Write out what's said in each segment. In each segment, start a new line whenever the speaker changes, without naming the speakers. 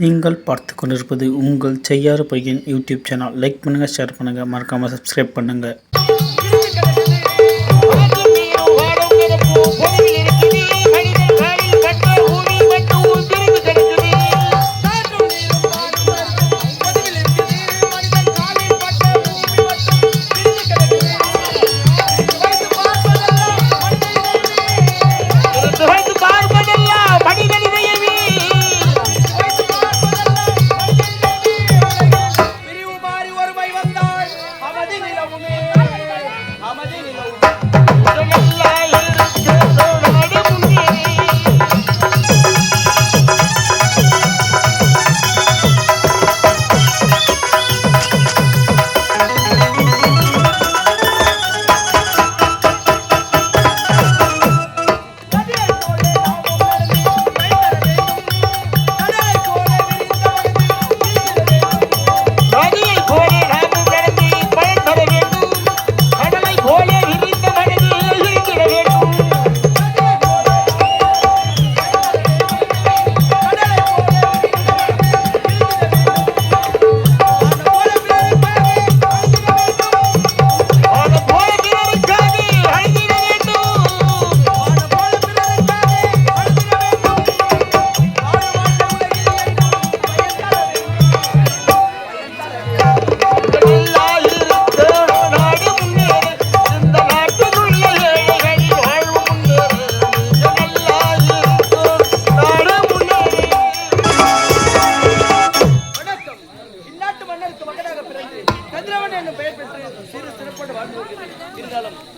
நீங்கள் பார்த்து கொண்டிருப்பது உங்கள் செய்யாறு பையன் யூடியூப் சேனல். லைக் பண்ணுங்கள், ஷேர் பண்ணுங்கள், மறக்காமல் சப்ஸ்கிரைப் பண்ணுங்கள்.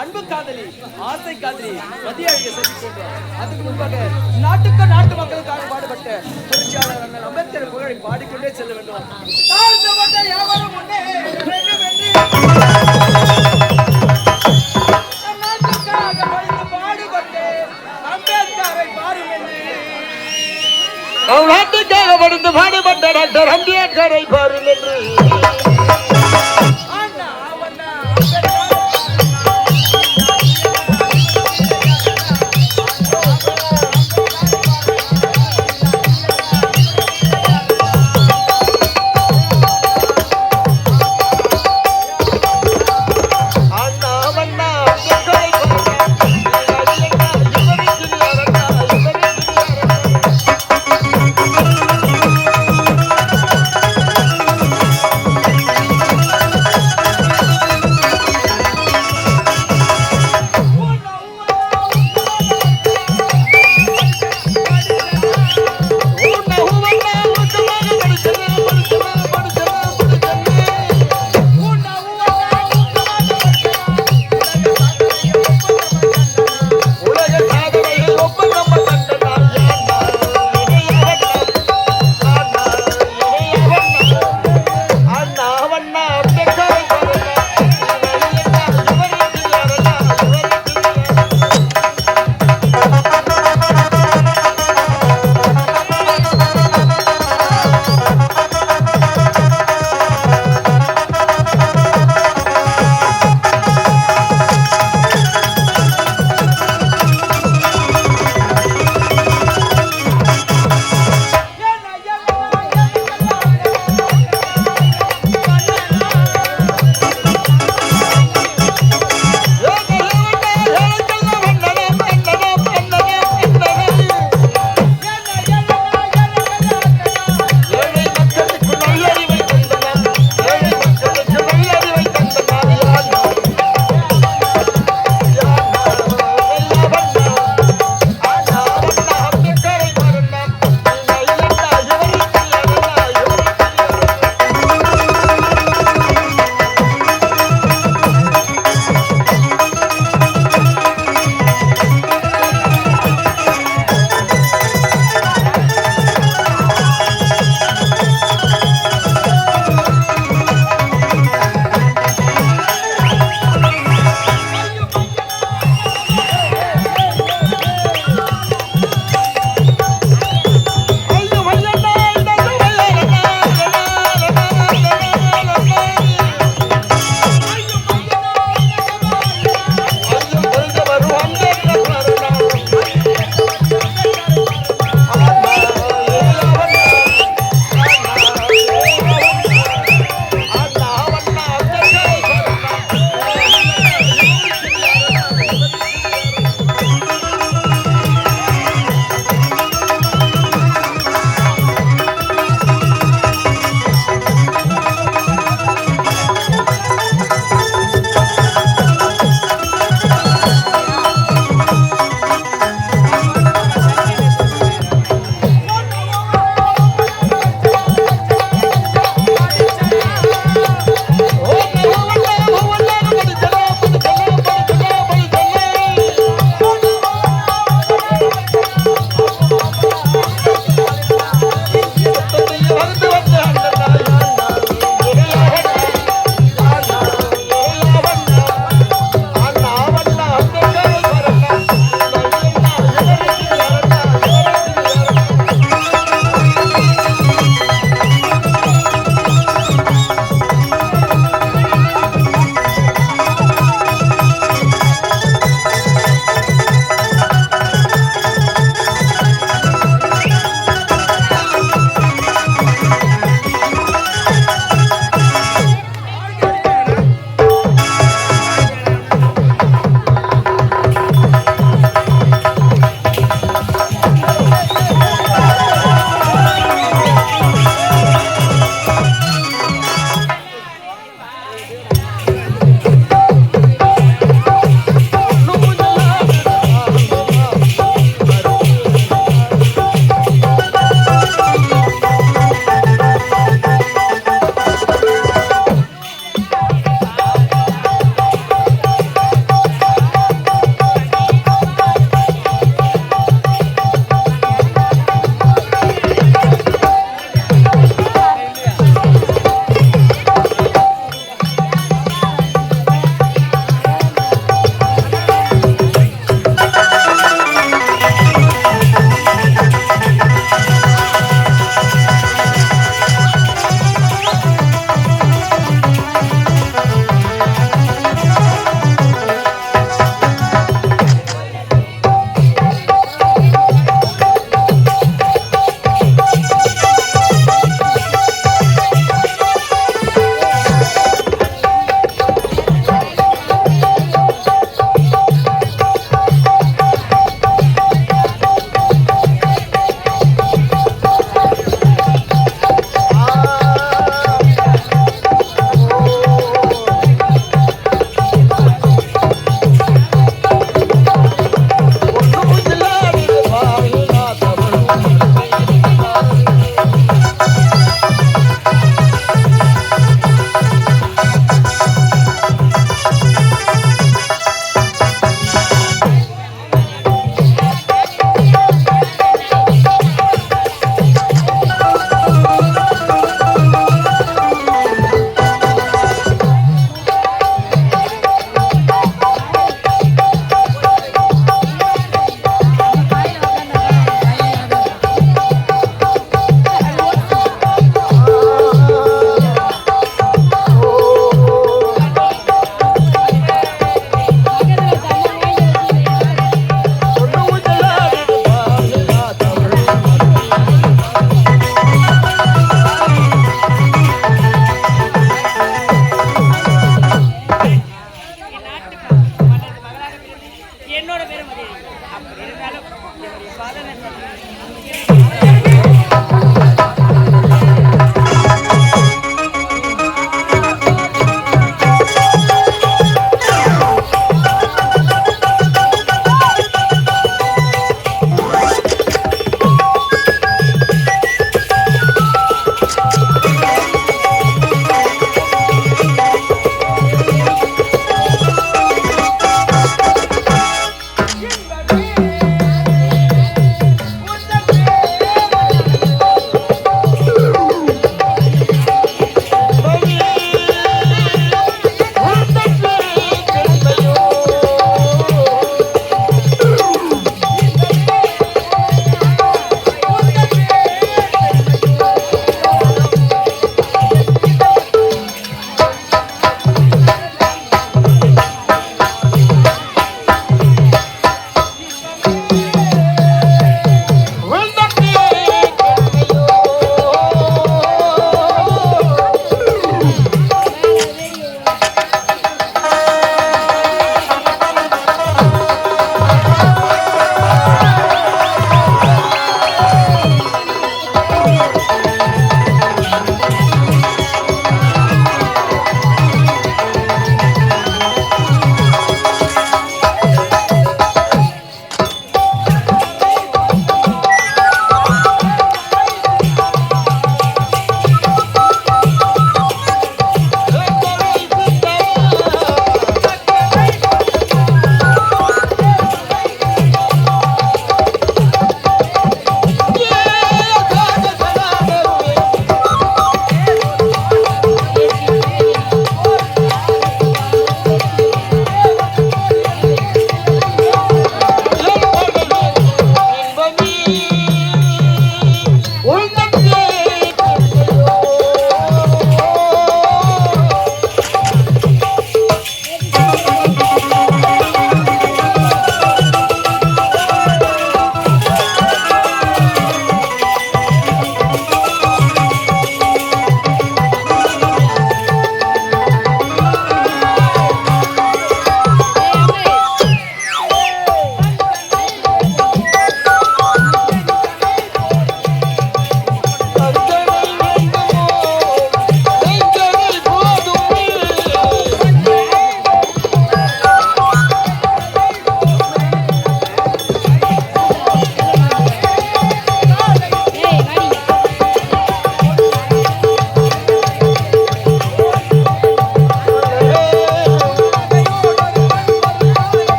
அன்பு காதலி, ஆசை காதலி, மதிய அழகை செலுத்திக்கொண்டோம். அதுக்கு முன்பாக நாட்டுக்கு நாட்டு மக்களுக்காக பாடுபட்ட புரட்சியாளர் அண்ணல் அம்பேத்கர் புகழை பாடிக்கொண்டே செல்ல வேண்டும்.
நாட்டுக்காக படித்து பாடுபட்ட டாக்டர் அம்பேத்கரை பாருங்கள் என்று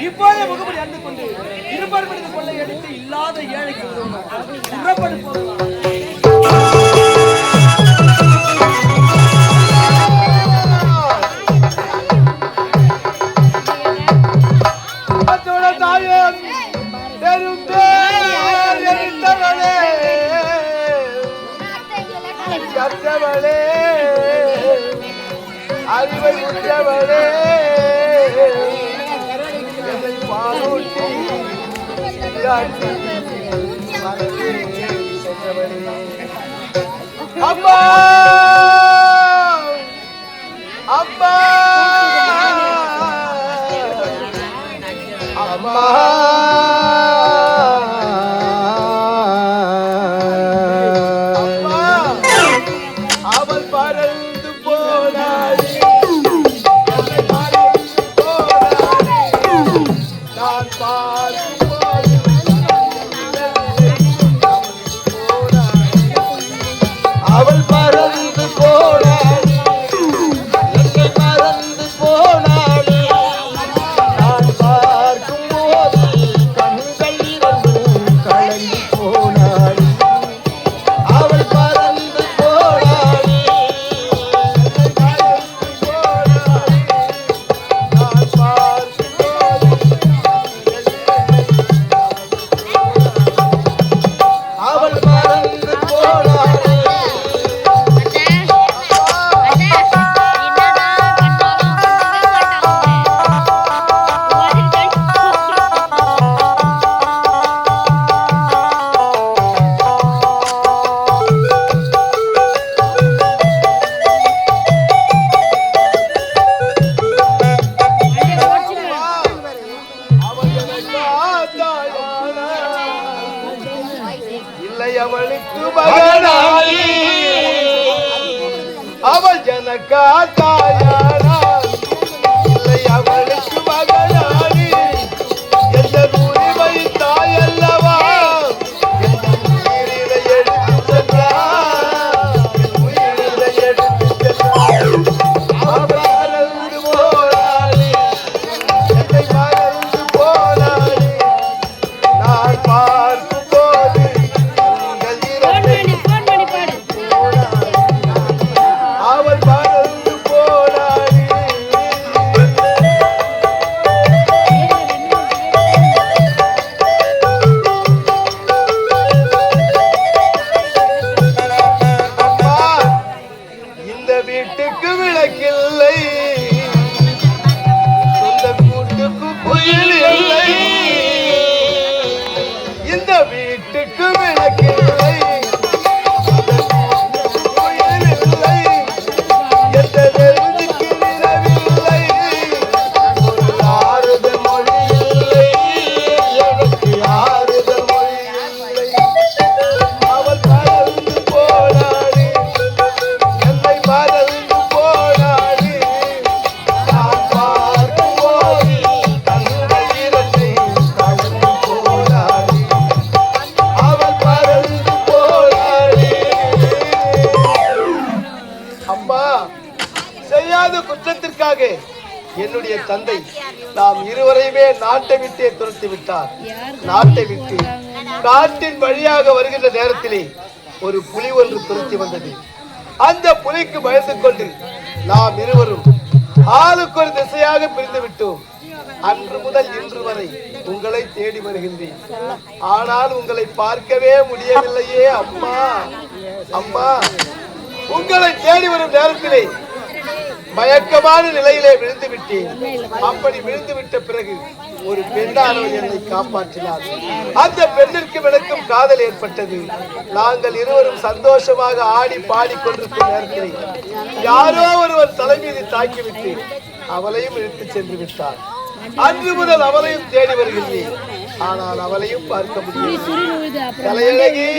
இப்போதே முகமடி அந்து கொண்டு இருபது கொள்ளை எடுத்து இல்லாத ஏழைக்கு புறப்படு போகலாம்.
அறிவை உற்றவளே அம்மா அம்மா அம்மா தாயானா இல்லை அவளுக்கு மகனாயி அவள் ஜனகா தாயானா இல்லை அவளுக்கு மகனாயி எந்த உரிமை தாயல்லவா எந்த உயிரினை எடுத்து சென்றார் உயிரினை எடுத்து சென்றார் அவள் மறந்து போனாளே என்னை மறந்து போனாளே நான் பார்க்கும் போது அவள் மறந்து போனாளே. அம்மா, இந்த வீட்டுக்கு விளக்கில்லை இந்த கூட்டுக்கு குயில் இல்லை இந்த வீட்டுக்கு விளக்கில்லை குயில் இல்லை எந்த நெருஞ்சுக்கு நிலவில்லை ஒரு ஆறுதல் மொழி இல்லை எனக்கு ஆறுதல் மொழி இல்லை அவள் மறந்து போனாளே என்னை மறந்து போனாளே நான் பார்க்கும் போது தன்னை இரண்டை தழுவி போனாளே அவள் மறந்து போனாளே. அம்மா, செய்யாத குற்றத்திற்காக என்னுடைய தந்தை நாம் இருவரையுமே நாட்டை விட்டே துரத்தி விட்டார். நாட்டை விட்டு காட்டின் வழியாக வருகின்ற நேரத்திலே ஒரு புலி ஒன்று துரத்தி வந்தது. அந்த புலிக்கு பயந்து கொண்டு நாம் இருவரும் ஆளுக்கு ஒரு திசையாக பிரிந்து விட்டோம். அன்று முதல் இன்று வரை உங்களை தேடி வருகின்றேன். ஆனால் உங்களை பார்க்கவே முடியவில்லையே அம்மா. அம்மா, உங்களை தேடி வரும் நேரத்திலே மயக்கமான நிலையிலே விழுந்து விட்டேன். அப்படி விழுந்து விட்ட பிறகு ஒரு பெண்ணானவர் என்னை காப்பாற்றினார். அந்த பெண்ணிற்கு எனக்கும் காதல் ஏற்பட்டது. நாங்கள் இருவரும் சந்தோஷமாக ஆடி பாடிக்கொண்டிருக்கும் நேரத்தில் யாரோ ஒருவர் தலைமீது தாக்கிவிட்டு அவளையும் இழுத்து சென்று விட்டார். அன்று முதல் அவளையும் தேடி வருகின்றேன். ஆனால் அவளையும் பார்க்க முடியவில்லை. தலையழகி,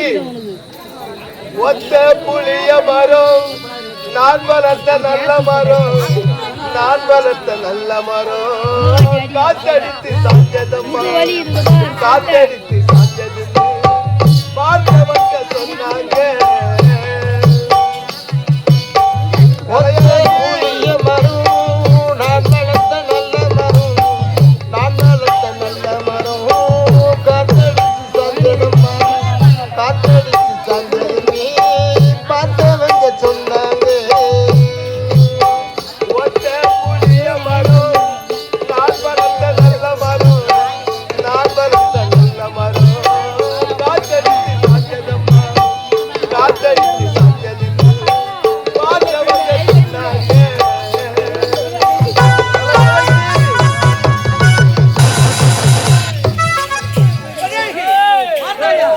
ஒத்த புளிய மரம் நான் வளர்த்த நல்ல மரம் நான் வளர்த்த நல்ல மரம் காத்தடித்து சாஞ்சதம்மா காத்தடித்து சாஞ்சது பார்த்தவங்க சொன்னாங்க. புளிய மரம் நான் வளர்த்த நல்ல மரம் நான் வளர்த்த நல்ல மரம் காத்தடித்து சாஞ்சதம்மா காத்தடித்து சாஞ்சது நீ பார்த்தவங்க சொன்னாங்க. ஒத்த புளிய மரம் நான் வளர்த்த நல்ல மரம் நான் வளர்த்த நல்ல மரம் காத்தடித்து சாஞ்சதம்மா காத்தடித்து சாஞ்சது பார்த்தவங்க சொன்னாங்க.
பார்த்தாயா?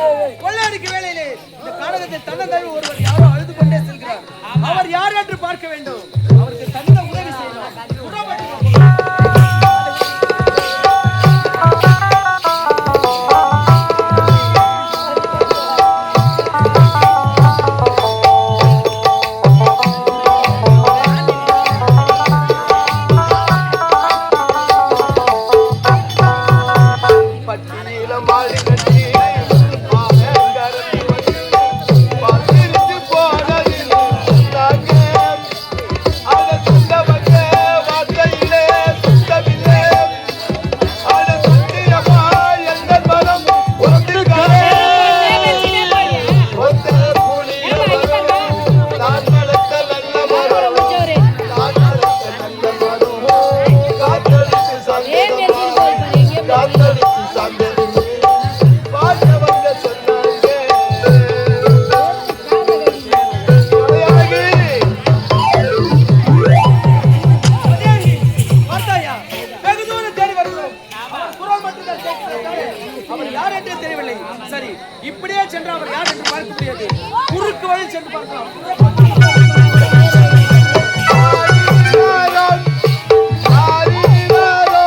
கொள்ளையடிக்கு வேலையிலே இந்த கானகத்தை தன்னந்தனி ஒருவர் யாரோ அழுது கொண்டே செல்கிறார். அவர் யார் என்று பார்க்க வேண்டும். அவருக்கு தகுந்த உதவி செய்யலாம்.
பட்டியல மாடி கட்டி பார்த்திருந்து போனது நாங்க அத சொந்தவங்க வார்த்தையிலே சுத்தமில்லை அத சத்தியமா எங்கள் மனம் ஒன்றுக்காரே ஒத்த புளிய மரம் நான் வளர்த்த நல்ல மரம் நான் வளர்த்த நல்ல மரம் காத்தடித்து சாஞ்சதம்மா காத்தடித்து சாஞ்சது பார்த்தவங்க சொன்னாங்க.
பார்த்தாயா? வெகு தூரம் தேடி வருகிறோம். அவர் குரல் மட்டும்தான் கேட்கிறது. அவர் யார் என்றே தெரியவில்லை. சரி, இப்படியே சென்று அவர் யார் என்று பார்க்க முடியாது. குறுக்கு வழி சென்று பார்க்கலாம்.
ஆரிராரோ, ஆரிராரோ,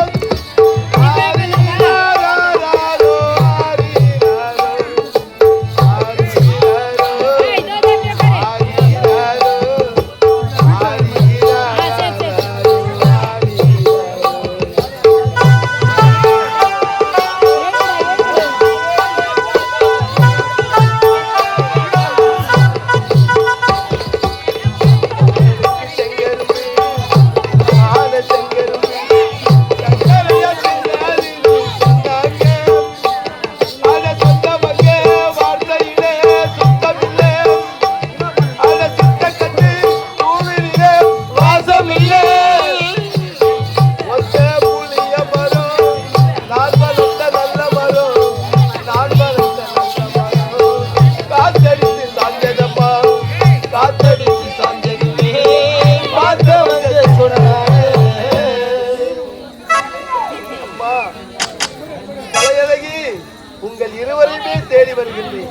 உங்கள் இருவரையுமே தேடி வருகின்றேன்.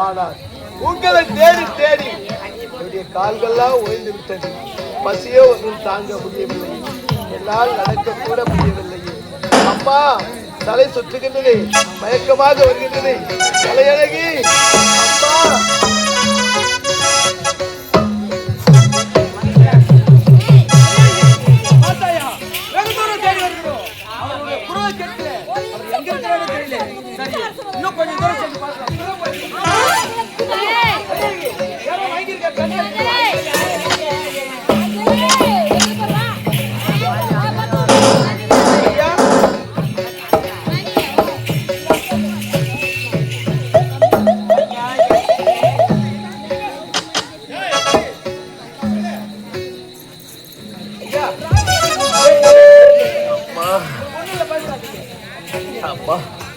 ஆனால் உங்களை தேடி தேடி என்னுடைய கால்கள்லாம் ஓய்ந்து விட்டது. பசியோ ஒன்றும் தாங்க முடியவில்லை. என்னால் நடக்க கூட முடியவில்லையே. அம்மா, தலை சுற்றுகின்றது, மயக்கமாக வருகின்றது. தலையழகி அம்மா.
இன்னும் கொஞ்சம் தூரம் சென்று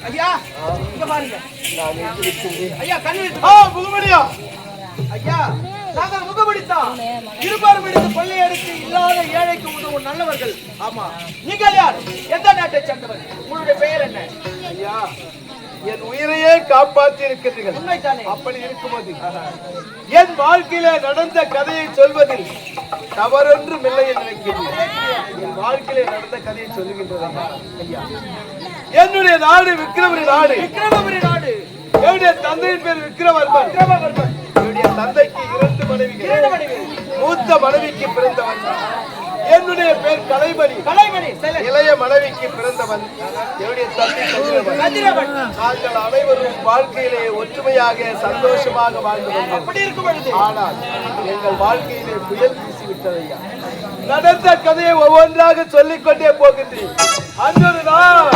ஐயா, இங்க பாருங்க. ஐயா,
முகமடியா
ஐயா, நாங்கள் முகமடித்தான் இருபாரும் எடுத்து கொள்ளையடித்து இல்லாத ஏழைக்கு உதவும் நல்லவர்கள். ஆமா, நீங்கள் யார்? எந்த நாட்டை சேர்ந்தவர்? உங்களுடைய பெயர் என்ன?
ஐயா, என் உயிரையே காப்பாற்றி இருக்கிறீர்கள்.
உண்மைதானே?
அப்படி இருக்கும்போது என் வாழ்க்கையில நடந்த கதையை சொல்வதில் தவறொன்றும் இல்லை என்று நினைக்கிறேன். என் வாழ்க்கையில நடந்த கதையை சொல்லுகின்றது ஐயா. என்னுடைய நாடு விக்ரமபுரி நாடு.
விக்ரமபுரி நாடு.
என்னுடைய தந்தையின் பேர் விக்ரமவர்மன். என்னுடைய தந்தைக்கு 2 மனைவிகள். மூத்த மனைவிக்கு பிறந்தவன். என்னுடைய பேர் கலைமணி. இளைய மனைவிக்கு பிறந்தவன் என்னுடைய தந்தை கதிரவன். நாங்கள் அனைவரும் வாழ்க்கையிலே ஒற்றுமையாக சந்தோஷமாக வாழ்ந்து வந்தோம். ஆனால் எங்கள் வாழ்க்கையிலே புயல் வீசிவிட்டதையா. நடந்த கதையை ஒவ்வொன்றாக சொல்லிக் கொண்டே போகின்றேன். அன்றொரு நாள்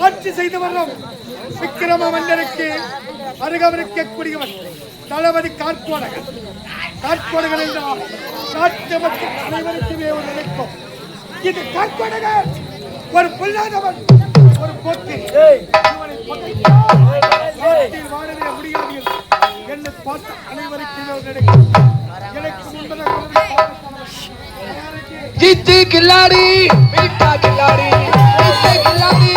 ஆட்சி செய்து வரும் விக்கிரம மன்னருக்கு அருகவருக்கக்கூடியவன் தளபதி காட்கோடகன். காட்கோடகன் என்றால் நாட்டு மக்கள் அனைவருக்குமே ஒரு நினைக்கும். இது காட்கோடகன் ஒரு பொல்லாதவன், ஒரு போட்டி. வாழவே முடியாது என்னை பார்த்து அனைவருக்குமே ஒரு நினைக்கும். எனக்கு
जीती खिलाड़ी मीठा खिलाड़ी जीती खिलाड़ी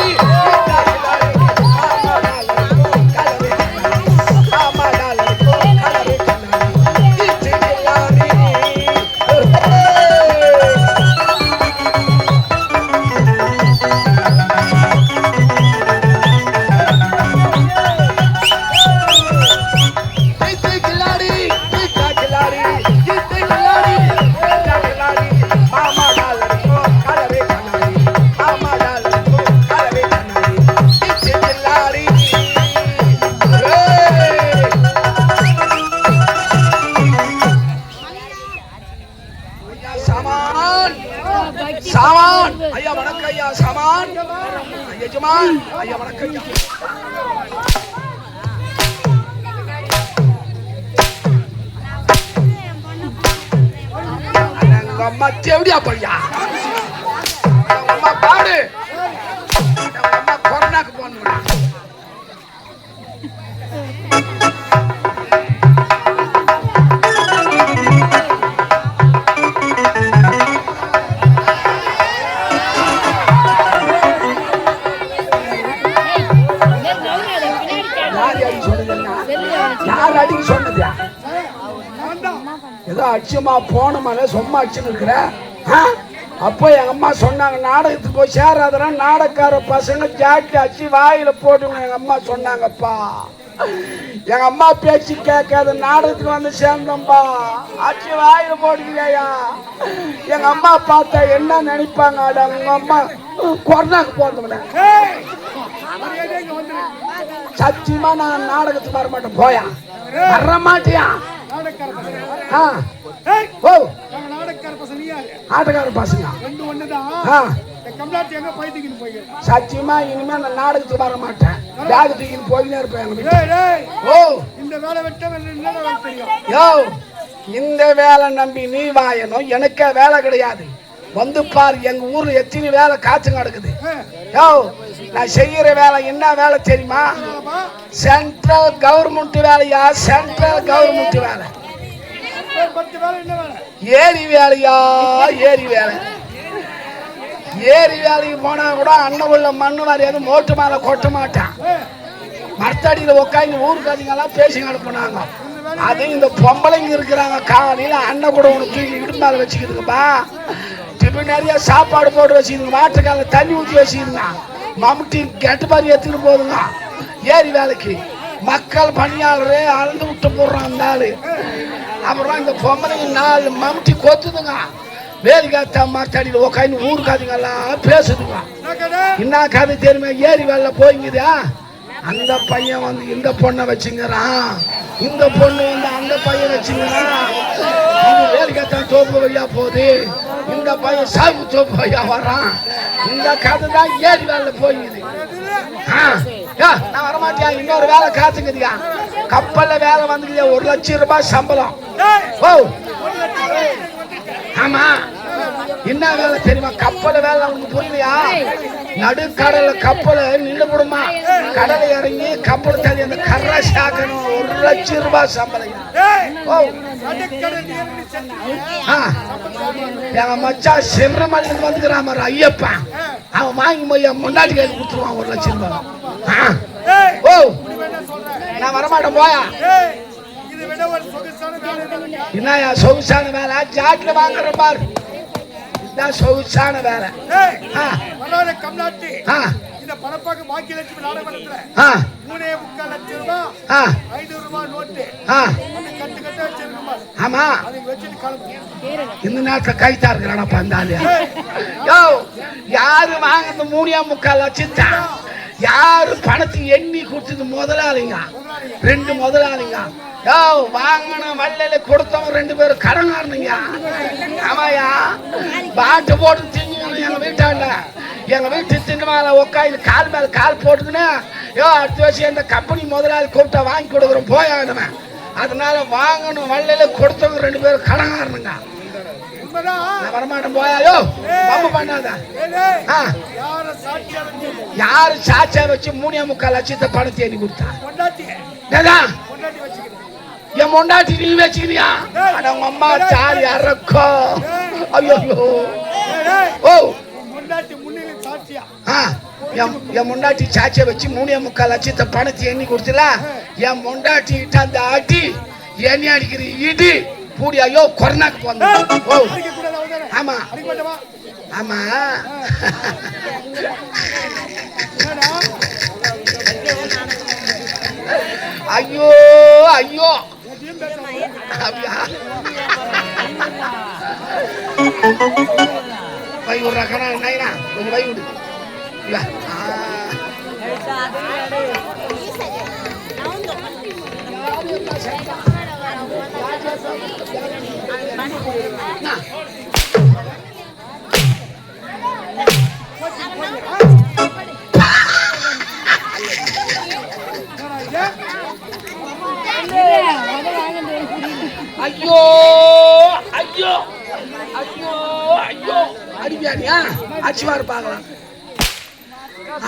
सामान ஐயா வணக்கம் ஐயா. சாமான் எஜமான் ஐயா வணக்கம் ஐயா. எங்க அம்மா செவடியா பையா. எங்க அம்மா பாடு. எங்க அம்மா கொரோனாக்கு போன் பண்ணு. யார் அடிக்க சொன்னது? ஏதோ அடிச்சுமா போனமான சும்மா அடிச்சுன்னு இருக்கிற. அப்போ எங்க அம்மா சொன்னாங்க நாடகத்துக்கு போய் சேராதனா நாடகார பசங்க ஜாக்கி அடிச்சு வாயில போடுங்க. எங்க அம்மா சொன்னாங்கப்பா.
எங்க அம்மா பேச்சு கேட்காத நாடகத்துக்கு வந்து சேர்ந்தோம்பா. ஆட்சி வாயில போடுங்கய்யா. எங்க அம்மா பார்த்தா என்ன நினைப்பாங்க? உங்க அம்மா கொரோனாக்கு போனோம்ல. சத்தியமா நான் நாடகத்துக்கு வர மாட்டேன். போயா வர மாட்டியா? ஆட்டக்கார பசங்க சத்தியமா இனிமே நான் நாடகத்துக்கு வர மாட்டேன். பேக் தூக்கின்னு போயினே இருப்பேன். இந்த வேலை நம்பி நீ வாயணும். எனக்கே வேலை கிடையாது. வந்து பாரு, எங்க ஊர்ல எத்தனை வேலை காத்து நடக்குது. நான் செய்யற வேலை என்ன வேலை தெரியுமா? சென்ட்ரல் கவர்மெண்ட் வேலையா? சென்ட்ரல் கவர்மெண்ட் வேலை. ஏரி வேலையா? ஏரி வேலை. ஏரி வேலைக்கு போனா கூட அண்ணன் உள்ள மண்ணு வரையாது மோட்டு மேல கொட்ட மாட்டான். மரத்தடியில உட்காந்து ஊருக்காதிங்கெல்லாம் பேசி அனுப்புனாங்க. அது இந்த பொம்பளைங்க இருக்கிறாங்க. காலையில அண்ணன் கூட ஒன்று தூக்கி இடுப்பு மேல வச்சுக்கிதுங்கப்பா. இப்ப நிறைய சாப்பாடு போட்டு வச்சுக்கிதுங்க. மாட்டுக்கால தண்ணி ஊற்றி வச்சுக்கிதுங்க. மம்முட்டி கெட்டு பாரி எடுத்துட்டு போதுங்க ஏரி வேலைக்கு. மக்கள் பணியாளரே அளந்து விட்டு போடுறான் அந்த ஆளு. அப்புறம் இந்த பொம்பளைங்க 4 மம்முட்டி கொத்துதுங்க. வேலிக்காத்த மரத்தடியில் உட்காந்து ஊருக்காதிங்கெல்லாம் பேசுதுங்க. என்ன கதை தெரியுமா? ஏரி வேலை போய்ங்குதா. அந்த பையன் வந்து இந்த பொண்ணை வச்சுங்கிறான், இந்த பொண்ணு வந்து அந்த பையன் வச்சுங்கிறான். இது வேலிக்காத்தான் தோப்பு வழியா போகுது, இந்த பையன் சாகு தோப்பு வழியா வர்றான். இந்த கதை தான் ஏரி வேலை போய்ங்குது. நான் வரமாட்டியா? இன்னொரு வேலை காத்துக்குதியா? கப்பல்ல வேலை வந்துக்குதியா? 1 லட்சம் ரூபாய் சம்பளம். ஓ ஆமா, என்ன வேலை தெரியுமா? கப்பல் வேலை. உனக்கு புரியலையா? நடுக்கடல கப்பல் நின்று போடுமா, கடலை இறங்கி கப்பல் தள்ளி அந்த கரை சாக்கணும். 1 லட்சம் ரூபாய் சம்பளம். எங்க மச்சா செம்ரமல்லிருந்து வந்துக்கிறான் ஐயப்பா. அவன் வாங்கி போய் முன்னாடி கையில் கொடுத்துருவான் 1 லட்சம் ரூபாய். ஓ நான் வரமாட்டேன். போயா என்னயா சொகுசான வேலை? ஜாட்ல வாங்குற பாரு, இதான் சொகுசான வேலை.
இந்த பணப்பாக்கு பாக்கி லட்சுமி நாடகத்துல 3.25 லட்சம் ரூபாய் 500 ரூபாய் நோட்டு கட்டு கட்ட வச்சிருக்கோம்.
ஆமா,
அதை வச்சுட்டு கிளம்பு.
இந்த நேரத்துல கைத்தா இருக்கிறானா பந்தாலு? யாரு வாங்குறது 3.25 லட்சத்தா? யாரு பணத்தை எண்ணி கொடுத்தது? முதலாளிங்க, 2 முதலாளிங்க. வாங்கின வல்லையில கொடுத்தவங்க 2 பேரும் கடங்காரனுங்க. ஆமாயா, பாட்டு போட்டு திங்க எங்க வீட்டாண்ட. எங்க வீட்டு திண்டு மேல உட்காந்து கால் மேல கால் போட்டுக்கின்னு அடுத்த வருஷம் இந்த கம்பெனி முதலாளி கூப்பிட்டா வாங்கி கொடுக்குறோம் போயாடுமே. அதனால வாங்கணும் வல்லையில கொடுத்தவங்க 2 பேரும் கடங்காரனுங்க. வரமாட்டேன். போயாயோ பம்பு பண்ணாத. யாரு சாட்சியா வச்சு 3.25 லட்சத்தை பணத்தை எண்ணி கொடுத்தா? என் பொண்டாட்டி நீ வச்சுக்கிறியா? உங்க அம்மா சாரி அறக்கோ. ஐயோ ஓ என் முண்டாட்டி சாட்சியை வச்சு 3.25 லட்சத்தை பணத்தை எண்ணி கொடுத்துல என் முண்டாட்டி கிட்ட அந்த ஆட்டி எண்ணி அடிக்கிற இடி பூடி. ஐயோ கொரோனாக்கு போன. ஓ ஆமா ஆமா. ஐயோ ஐயோ வை விடுறாக்கா நைனா கொஞ்சம் வை விடு. ஐயோ ஐயோ ஐயோ ஐயோ அடிப்பியா? அச்சுமாரு பார்க்கலாம்.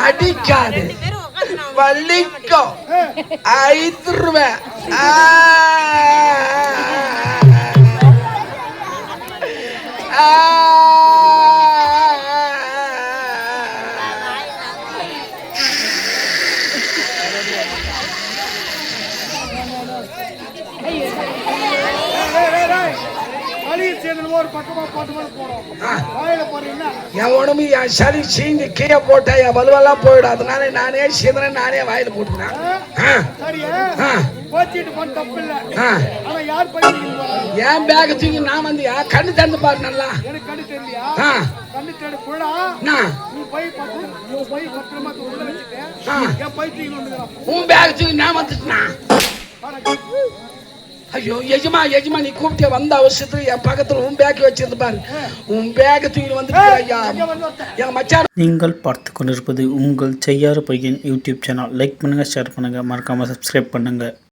அடிக்காது, வலிக்கும், 5 ரூபாய்.
சேர்ந்து ஒரு பக்கமா போட்டு மாதிரி போடும் வாயில போறீங்கன்னா
என் உடம்பு என் சளி சீஞ்சு கீழே போட்டா என் வலுவெல்லாம் போயிடும். அதனால நானே சீதனை நானே வாயில போட்டுக்கிறேன்.
சரியா போச்சிட்டு போன தப்பு இல்ல. ஆனா யார் பையன்
என் பேக் தூக்கி நான் வந்து கண்ணு திறந்து பாரு நல்லா.
எனக்கு கண்ணு தெரியலையா? கண்ணு தேடு புள்ளா நீ போய் பத்திரமா உள்ள வச்சுட்டேன். என் பை தூக்கி வந்துக்கிறான்.
உன் பேக் தூக்கி நான் வந்துட்டுனா ஐயோ எஜமா நீ கூப்பிட்டே வந்த அவசியத்துல என் பக்கத்துல உன் பேக் வச்சிருந்து பாரு. உன் பேக் தூக்கி வந்துட்டு ஐயா எங்க மச்சான்.
நீங்கள் பார்த்து கொண்டிருப்பது உங்கள் செய்யாறு பையன் யூடியூப் சேனல். லைக் பண்ணுங்கள், ஷேர் பண்ணுங்கள், மறக்காமல் சப்ஸ்கிரைப் பண்ணுங்கள்.